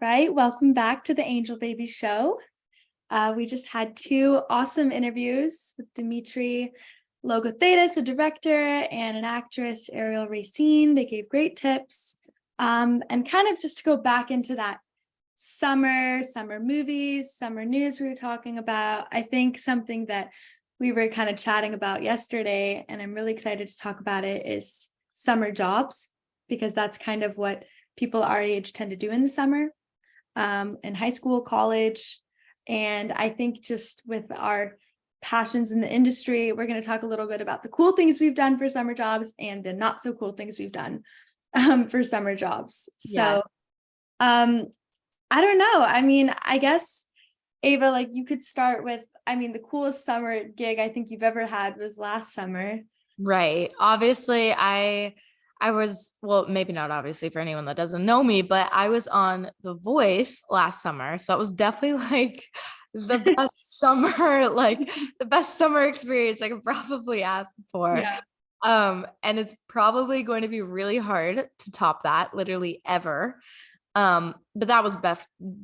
right, welcome back to the Angel Baby Show. We just had two awesome interviews with Dimitri Logothetis, a director, and an actress, Ariel Racine. They gave great tips. And kind of just to go back into that summer movies, summer news we were talking about, I think something that we were kind of chatting about yesterday, and I'm really excited to talk about it, is summer jobs, because that's kind of what people our age tend to do in the summer, in high school, college. And I think just with our passions in the industry, we're going to talk a little bit about the cool things we've done for summer jobs and the not so cool things we've done for summer jobs. So I don't know. I mean, I guess, Ava, like you could start with, I mean, the coolest summer gig I think you've ever had was last summer. Right. Obviously, I was, well, maybe not obviously for anyone that doesn't know me, but I was on The Voice last summer. So it was definitely like the best summer, like the best summer experience I could probably ask for. Yeah. And it's probably going to be really hard to top that, literally ever. But that was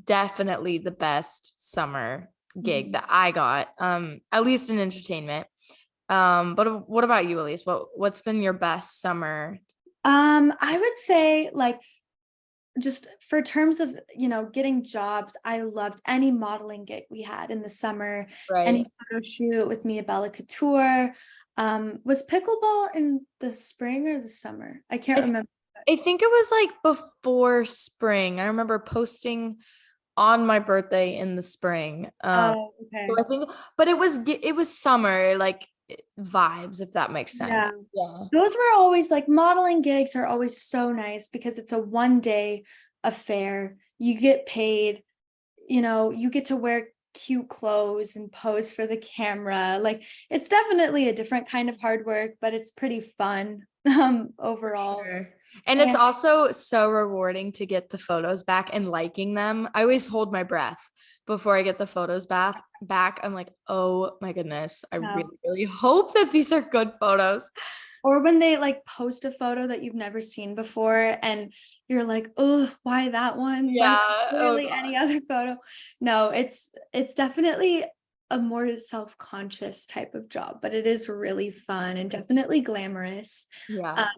definitely the best summer gig that I got, at least in entertainment. But what about you, Elise? What's been your best summer? I would say, like, just for terms of, getting jobs, I loved any modeling gig we had in the summer, any Right. photo shoot with Mia Bella Couture. Was pickleball in the spring or the summer? I can't remember. I think it was like before spring. I remember posting on my birthday in the spring. Oh, okay. So I think, but it was summer, like vibes, if that makes sense. Yeah. Yeah. Those were always, like, modeling gigs are always so nice because it's a 1 day affair. You get paid, you get to wear cute clothes and pose for the camera. Like, it's definitely a different kind of hard work, but it's pretty fun overall. Sure. And it's also so rewarding to get the photos back and liking them. I always hold my breath before I get the photos back. I'm like, oh my goodness, I really, really hope that these are good photos. Or when they like post a photo that you've never seen before and you're like, oh, why that one? Yeah. Really any other photo. No, it's definitely a more self-conscious type of job, but it is really fun and definitely glamorous. Yeah.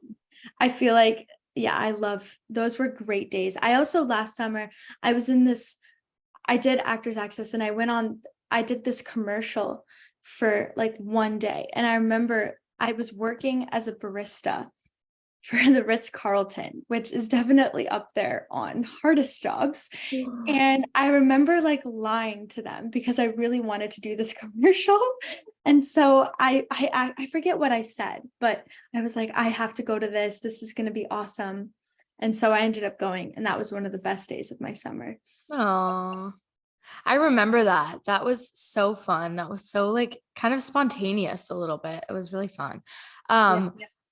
I feel like, yeah, I love, those were great days. I also, last summer, I was in this, I did Actors Access, and I did this commercial for like 1 day. And I remember I was working as a barista for the Ritz-Carlton, which is definitely up there on hardest jobs. And I remember like lying to them because I really wanted to do this commercial. And so I forget what I said, but I was like, I have to go to this. This is going to be awesome. And so I ended up going, and that was one of the best days of my summer. Oh, I remember that. That was so fun. That was so like kind of spontaneous a little bit. It was really fun.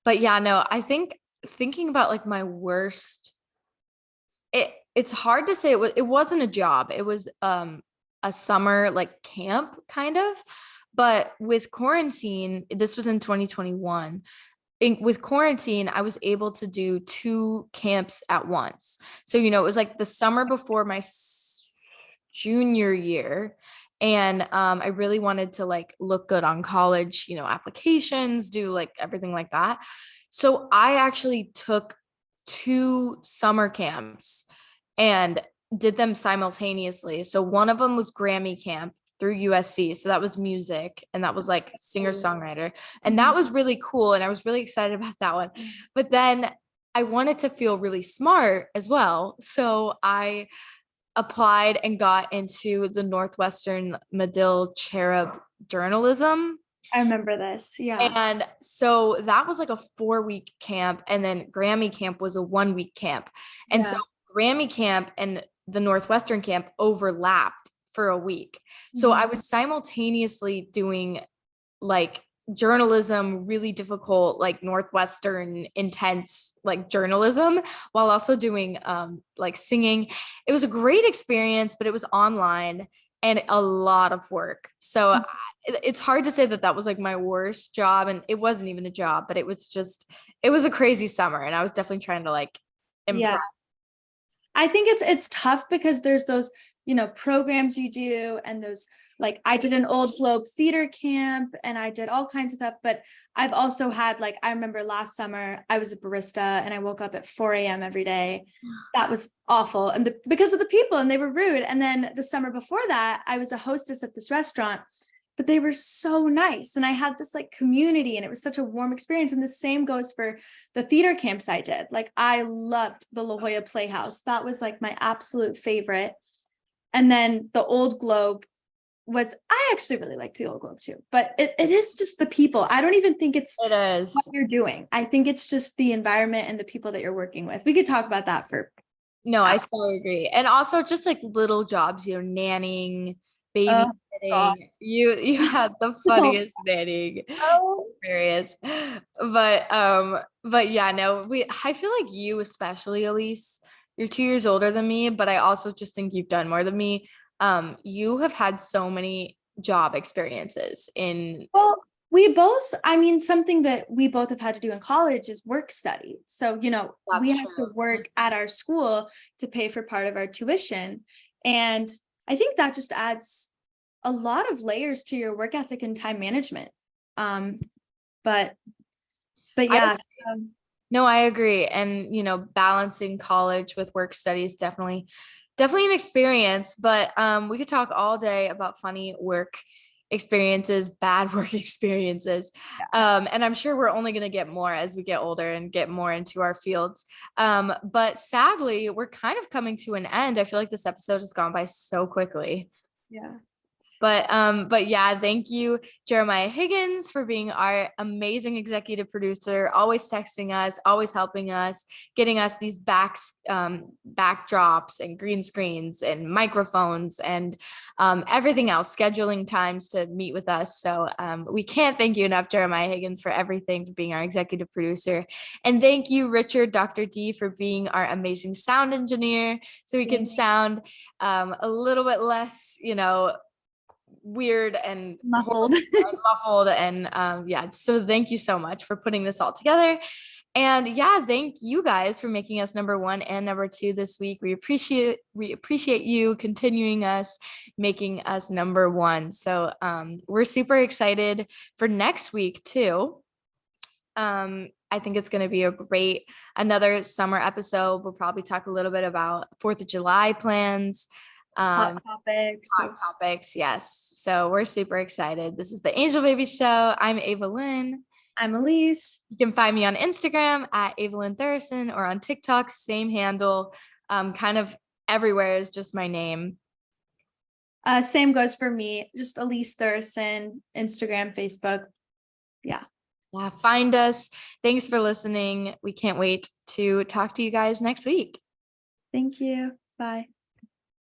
But yeah, no, I think thinking about like my worst, it's hard to say. It wasn't a job. It was a summer like camp kind of. But with quarantine, this was in 2021. With quarantine, I was able to do 2 camps at once. So, it was like the summer before my junior year. And I really wanted to like look good on college, applications, do like everything like that. So I actually took 2 summer camps and did them simultaneously. So one of them was Grammy camp through USC. So that was music, and that was like singer-songwriter. And that was really cool. And I was really excited about that one. But then I wanted to feel really smart as well. So I applied and got into the Northwestern Medill Chair of Journalism. I remember this. Yeah. And so that was like a 4-week camp. And then Grammy camp was a 1-week camp. And so Grammy camp and the Northwestern camp overlapped for a week. So I was simultaneously doing like journalism, really difficult, like Northwestern intense, like journalism, while also doing like singing. It was a great experience, but it was online and a lot of work. So it's hard to say that was like my worst job. And it wasn't even a job, but it was a crazy summer. And I was definitely trying to like impress. I think it's tough because there's those, programs you do, and those, like, I did an Old Globe theater camp and I did all kinds of stuff, but I've also had, like, I remember last summer I was a barista and I woke up at 4 a.m. every day. That was awful. And because of the people, and they were rude. And then the summer before that, I was a hostess at this restaurant, but they were so nice. And I had this like community, and it was such a warm experience. And the same goes for the theater camps I did. Like, I loved the La Jolla Playhouse. That was like my absolute favorite. And then the Old Globe I actually really liked the Old Globe too, but it is just the people. I don't even think it's It is. what you're doing. I think it's just the environment and the people that you're working with. We could talk about that for No, I hours. so agree. And also just like little jobs, nannying, Oh babysitting. gosh. You had the funniest nannying Oh, experience. But yeah, no, I feel like you, especially Elise, you're 2 years older than me, but I also just think you've done more than me. You have had so many job experiences in. well, something that we both have had to do in college is work study. So, we That's have to true. work at our school to pay for part of our tuition. And I think that just adds a lot of layers to your work ethic and time management. Um, but yeah, No, I agree. And, balancing college with work studies, definitely an experience, but we could talk all day about funny work experiences, bad work experiences. And I'm sure we're only going to get more as we get older and get more into our fields. But sadly, we're kind of coming to an end. I feel like this episode has gone by so quickly. yeah. But yeah, thank you, Jeremiah Higgins, for being our amazing executive producer, always texting us, always helping us, getting us these backdrops and green screens and microphones and everything else, scheduling times to meet with us. So we can't thank you enough, Jeremiah Higgins, for everything, for being our executive producer. And thank you, Richard, Dr. D, for being our amazing sound engineer, so we can sound a little bit less, weird and Muffled. muffled. And yeah, so thank you so much for putting this all together. And yeah, thank you guys for making us number 1 and number 2 this week. We appreciate you continuing us, making us number 1. So we're super excited for next week too. I think it's going to be another summer episode. We'll probably talk a little bit about 4th of July plans. Hot topics. Hot topics, yes. So we're super excited. This is the Angel Baby Show. I'm Ava Lynn. I'm Elise. You can find me on Instagram at Evelyn Thuresson, or on TikTok, same handle. Kind of everywhere is just my name. Same goes for me. Just Elise Thuresson, Instagram, Facebook. Yeah. Yeah, find us. Thanks for listening. We can't wait to talk to you guys next week. Thank you. Bye.